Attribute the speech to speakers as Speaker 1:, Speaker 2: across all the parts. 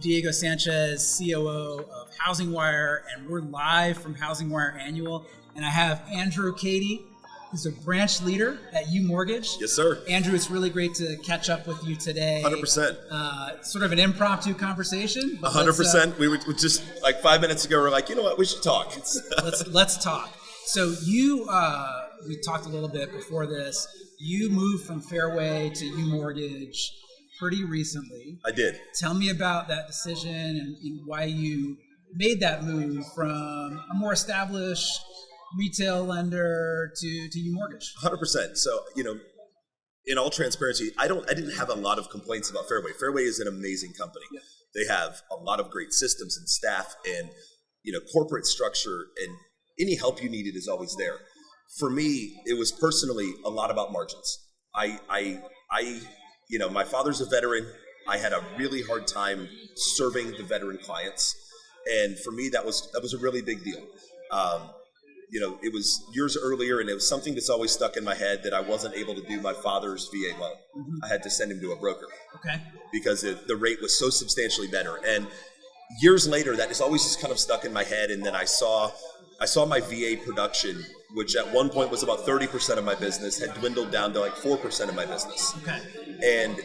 Speaker 1: Diego Sanchez, COO of HousingWire, and we're live from HousingWire Annual. And I have Andrew Cady, who's a branch leader at UMortgage.
Speaker 2: Yes, sir.
Speaker 1: Andrew, it's really great to catch up with you today.
Speaker 2: 100%.
Speaker 1: Sort of an impromptu conversation.
Speaker 2: 100%. We were just like 5 minutes ago, we're like, you know what, we should talk.
Speaker 1: let's talk. So we talked a little bit before this. You moved from Fairway to UMortgage pretty recently.
Speaker 2: I did.
Speaker 1: Tell me about that decision and why you made that move from a more established retail lender to UMortgage.
Speaker 2: 100%. So, in all transparency, I didn't have a lot of complaints about Fairway. Fairway is an amazing company. Yeah. They have a lot of great systems and staff and, corporate structure, and any help you needed is always there. For me, it was personally a lot about margins. My father's a veteran. I had a really hard time serving the veteran clients. And for me, that was a really big deal. It was years earlier, and it was something that's always stuck in my head that I wasn't able to do my father's VA loan. Mm-hmm. I had to send him to a broker. Okay. Because the rate was so substantially better. And years later, that is always just kind of stuck in my head. And then I saw my VA production, which at one point was about 30% of my business, had dwindled down to like 4% of my business. Okay. And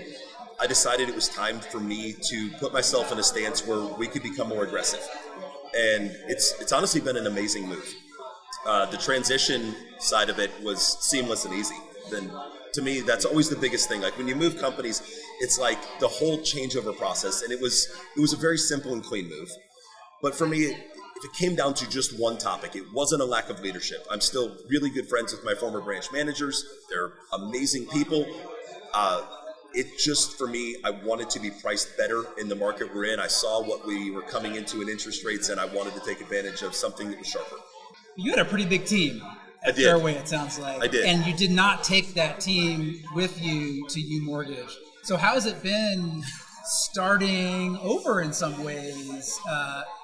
Speaker 2: I decided it was time for me to put myself in a stance where we could become more aggressive. And it's honestly been an amazing move. The transition side of it was seamless and easy. Then to me, that's always the biggest thing. Like when you move companies, it's like the whole changeover process. And it was a very simple and clean move. But for me, if it came down to just one topic, it wasn't a lack of leadership. I'm still really good friends with my former branch managers. They're amazing people. It just, for me, I wanted to be priced better in the market we're in. I saw what we were coming into in interest rates, and I wanted to take advantage of something that was sharper. You
Speaker 1: had a pretty big team at Fairway, it sounds like.
Speaker 2: I did.
Speaker 1: And you did not take that team with you to UMortgage. So how has it been starting over in some ways?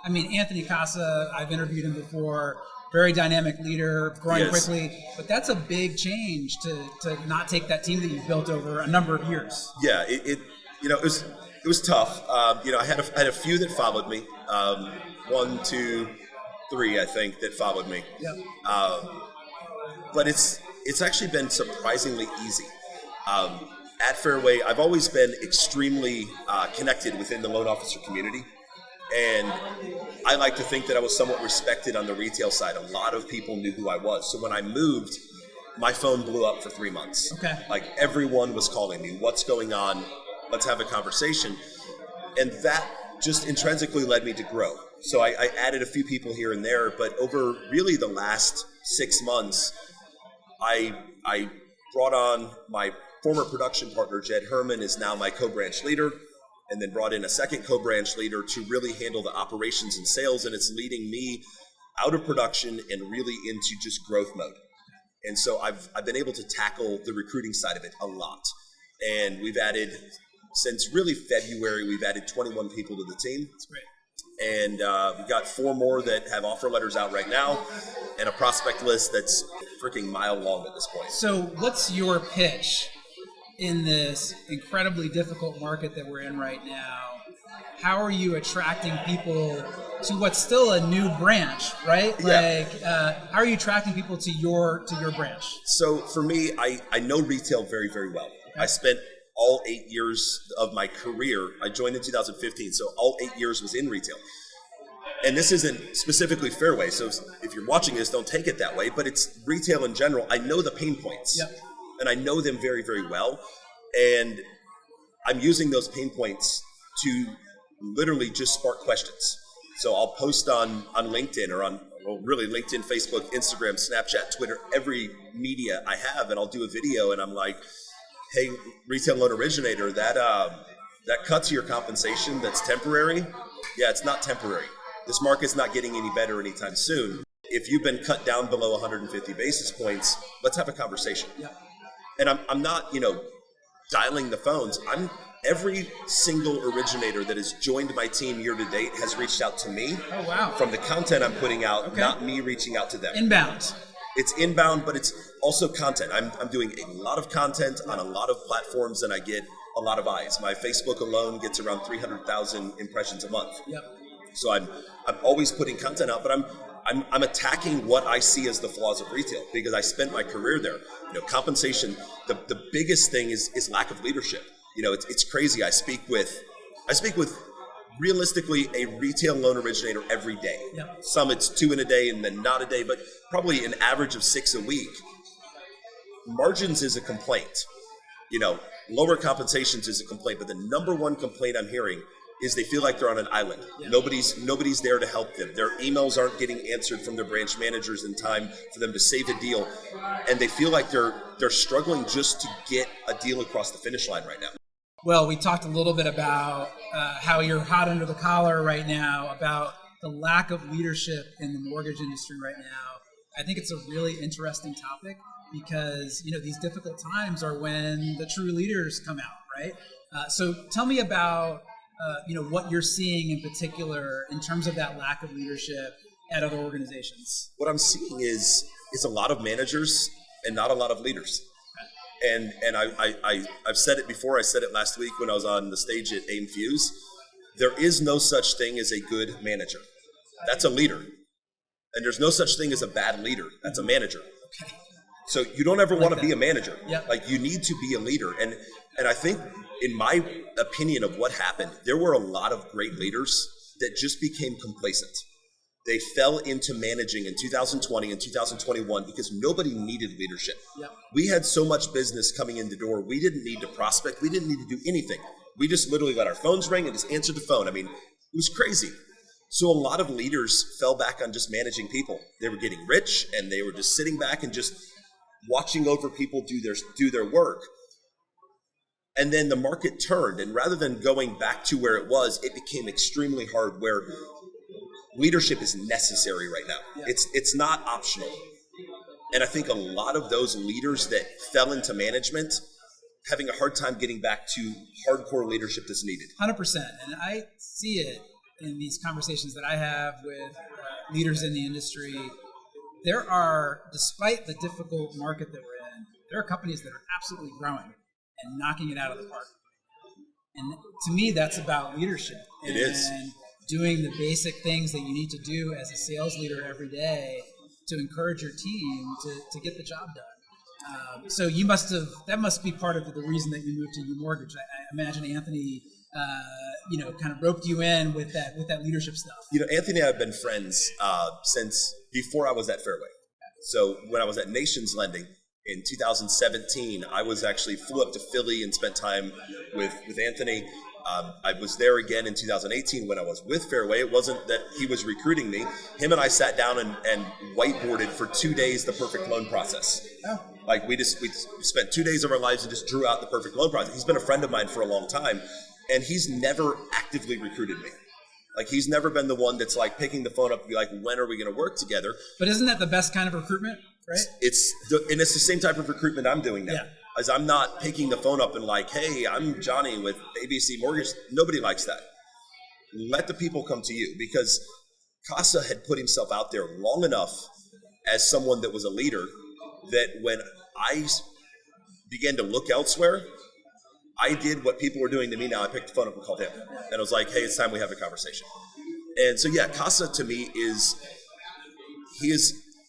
Speaker 1: Anthony Casa, I've interviewed him before, very dynamic leader, growing quickly, but that's a big change to not take that team that you've built over a number of years.
Speaker 2: Yeah, it was tough. I had a few that followed me, 1, 2, 3, I think, that followed me. Yep. But it's actually been surprisingly easy. At Fairway, I've always been extremely connected within the loan officer community. And I like to think that I was somewhat respected on the retail side. A lot of people knew who I was. So when I moved, my phone blew up for 3 months. Okay. Like everyone was calling me, what's going on? Let's have a conversation. And that just intrinsically led me to grow. So I added a few people here and there, but over really the last 6 months, I brought on my former production partner, Jed Herman, is now my co-branch leader, and then brought in a second co-branch leader to really handle the operations and sales, and it's leading me out of production and really into just growth mode. And so I've been able to tackle the recruiting side of it a lot. And we've added, since really February, we've added 21 people to the team. That's great. And we've got 4 more that have offer letters out right now, and a prospect list that's freaking mile long at this point.
Speaker 1: So what's your pitch in this incredibly difficult market that we're in right now? How are you attracting people to what's still a new branch, right?
Speaker 2: Yeah.
Speaker 1: How are you attracting people to your branch?
Speaker 2: So for me, I know retail very, very well. Okay. I spent all 8 years of my career. I joined in 2015, so all 8 years was in retail. And this isn't specifically Fairway, so if you're watching this, don't take it that way, but it's retail in general. I know the pain points. Yep. And I know them very, very well. And I'm using those pain points to literally just spark questions. So I'll post on LinkedIn or really LinkedIn, Facebook, Instagram, Snapchat, Twitter, every media I have, and I'll do a video and I'm like, hey, retail loan originator, that cut to your compensation that's temporary, yeah, it's not temporary. This market's not getting any better anytime soon. If you've been cut down below 150 basis points, let's have a conversation. Yeah. And I'm not, dialing the phones. Every single originator that has joined my team year to date has reached out to me.
Speaker 1: Oh, wow.
Speaker 2: From the content I'm putting out, not me reaching out to them.
Speaker 1: Inbound.
Speaker 2: It's inbound, but it's also content. I'm doing a lot of content on a lot of platforms, and I get a lot of eyes. My Facebook alone gets around 300,000 impressions a month.
Speaker 1: Yep.
Speaker 2: So I'm always putting content out, but I'm attacking what I see as the flaws of retail because I spent my career there. Compensation. The biggest thing is lack of leadership. It's crazy. I speak with realistically a retail loan originator every day.
Speaker 1: Yep.
Speaker 2: Some it's 2 in a day and then not a day, but probably an average of 6 a week. Margins is a complaint. Lower compensations is a complaint, but the number one complaint I'm hearing is they feel like they're on an island. Yeah. Nobody's there to help them. Their emails aren't getting answered from their branch managers in time for them to save a deal, and they feel like they're struggling just to get a deal across the finish line right now.
Speaker 1: Well, we talked a little bit about how you're hot under the collar right now, about the lack of leadership in the mortgage industry right now. I think it's a really interesting topic because, these difficult times are when the true leaders come out, right? So tell me about, what you're seeing in particular in terms of that lack of leadership at other organizations.
Speaker 2: What I'm seeing is a lot of managers and not a lot of leaders. And I've said it before. I said it last week when I was on the stage at AIM Fuse. There is no such thing as a good manager. That's a leader. And there's no such thing as a bad leader. That's a manager.
Speaker 1: Okay.
Speaker 2: So you don't ever want to be a manager.
Speaker 1: Yep.
Speaker 2: Like, you need to be a leader. And I think, in my opinion of what happened, there were a lot of great leaders that just became complacent. They fell into managing in 2020 and 2021 because nobody needed leadership.
Speaker 1: Yep.
Speaker 2: We had so much business coming in the door. We didn't need to prospect. We didn't need to do anything. We just literally let our phones ring and just answered the phone. I mean, it was crazy. So a lot of leaders fell back on just managing people. They were getting rich and they were just sitting back and just watching over people do their work. And then the market turned, and rather than going back to where it was, it became extremely hard, where leadership is necessary right now. Yeah. It's not optional. And I think a lot of those leaders that fell into management having a hard time getting back to hardcore leadership that's needed.
Speaker 1: 100%. And I see it in these conversations that I have with leaders in the industry. There are, despite the difficult market that we're in, there are companies that are absolutely growing and knocking it out of the park. And to me, that's about leadership.
Speaker 2: It is.
Speaker 1: And doing the basic things that you need to do as a sales leader every day to encourage your team to get the job done. So that must be part of the reason that you moved to UMortgage. I imagine Anthony, kind of roped you in with that leadership stuff.
Speaker 2: Anthony and I have been friends since before I was at Fairway. So when I was at Nations Lending in 2017, I flew up to Philly and spent time with Anthony. I was there again in 2018 when I was with Fairway. It wasn't that he was recruiting me. Him and I sat down and whiteboarded for 2 days the perfect loan process.
Speaker 1: Oh.
Speaker 2: Like we spent 2 days of our lives and just drew out the perfect loan process. He's been a friend of mine for a long time, and he's never actively recruited me. Like, he's never been the one that's like picking the phone up and be like, when are we going to work together?
Speaker 1: But isn't that the best kind of recruitment, right?
Speaker 2: It's the same type of recruitment I'm doing now.
Speaker 1: Yeah.
Speaker 2: As I'm not picking the phone up and like, hey, I'm Johnny with ABC Mortgage. Nobody likes that. Let the people come to you, because Casa had put himself out there long enough as someone that was a leader that when I began to look elsewhere, I did what people were doing to me now. I picked the phone up and called him. And I was like, hey, it's time we have a conversation. And so, yeah, Casa to me is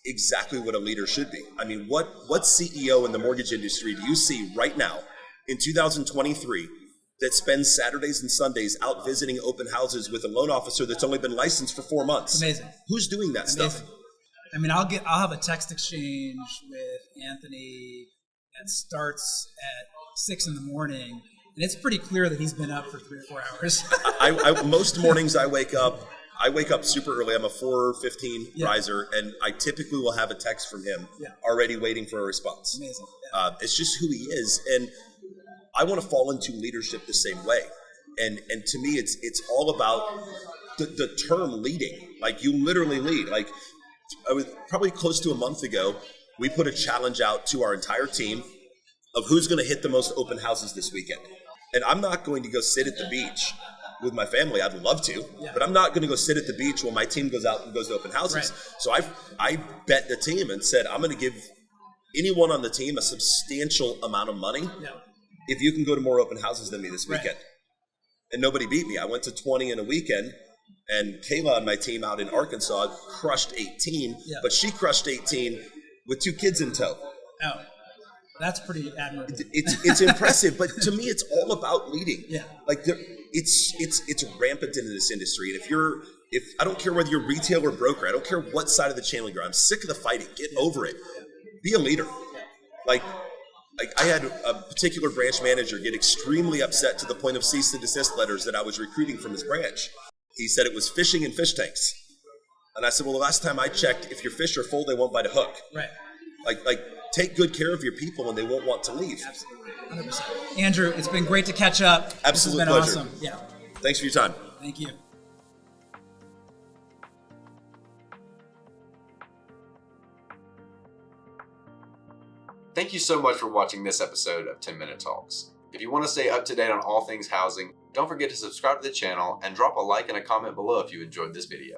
Speaker 2: exactly what a leader should be. I mean, what CEO in the mortgage industry do you see right now in 2023 that spends Saturdays and Sundays out visiting open houses with a loan officer that's only been licensed for 4 months?
Speaker 1: Amazing.
Speaker 2: Who's doing that stuff?
Speaker 1: I mean, I'll have a text exchange with Anthony that starts at 6 a.m, and it's pretty clear that he's been up for 3 or 4 hours.
Speaker 2: Most mornings I wake up super early. I'm a 4:15 riser, and I typically will have a text from him already waiting for a response.
Speaker 1: Amazing.
Speaker 2: It's just who he is, and I want to fall into leadership the same way. And to me, it's all about the term leading. Like, you literally lead. Like, I was probably close to a month ago, we put a challenge out to our entire team of who's going to hit the most open houses this weekend. And I'm not going to go sit at the beach with my family. I'd love to, but I'm not going to go sit at the beach while my team goes out and goes to open houses. Right. So I bet the team and said, I'm going to give anyone on the team a substantial amount of money if you can go to more open houses than me this weekend.
Speaker 1: Right.
Speaker 2: And nobody beat me. I went to 20 in a weekend, and Kayla on my team out in Arkansas crushed 18, but she crushed 18 with 2 kids in tow.
Speaker 1: Oh, that's pretty admirable.
Speaker 2: It's impressive, but to me, it's all about leading.
Speaker 1: Yeah.
Speaker 2: Like it's rampant in this industry, and if I don't care whether you're retail or broker, I don't care what side of the channel you're on. I'm sick of the fighting. Get over it. Be a leader. Like I had a particular branch manager get extremely upset to the point of cease and desist letters that I was recruiting from his branch. He said it was fishing in fish tanks. And I said, well, the last time I checked, if your fish are full, they won't bite a hook.
Speaker 1: Right.
Speaker 2: Like take good care of your people and they won't want to leave.
Speaker 1: Absolutely. 100%. Andrew, it's been great to catch up.
Speaker 2: Absolute
Speaker 1: This has been
Speaker 2: pleasure.
Speaker 1: awesome. Yeah.
Speaker 2: Thanks for your time.
Speaker 1: Thank you.
Speaker 3: Thank you so much for watching this episode of 10 Minute Talks. If you want to stay up to date on all things housing, don't forget to subscribe to the channel and drop a like and a comment below if you enjoyed this video.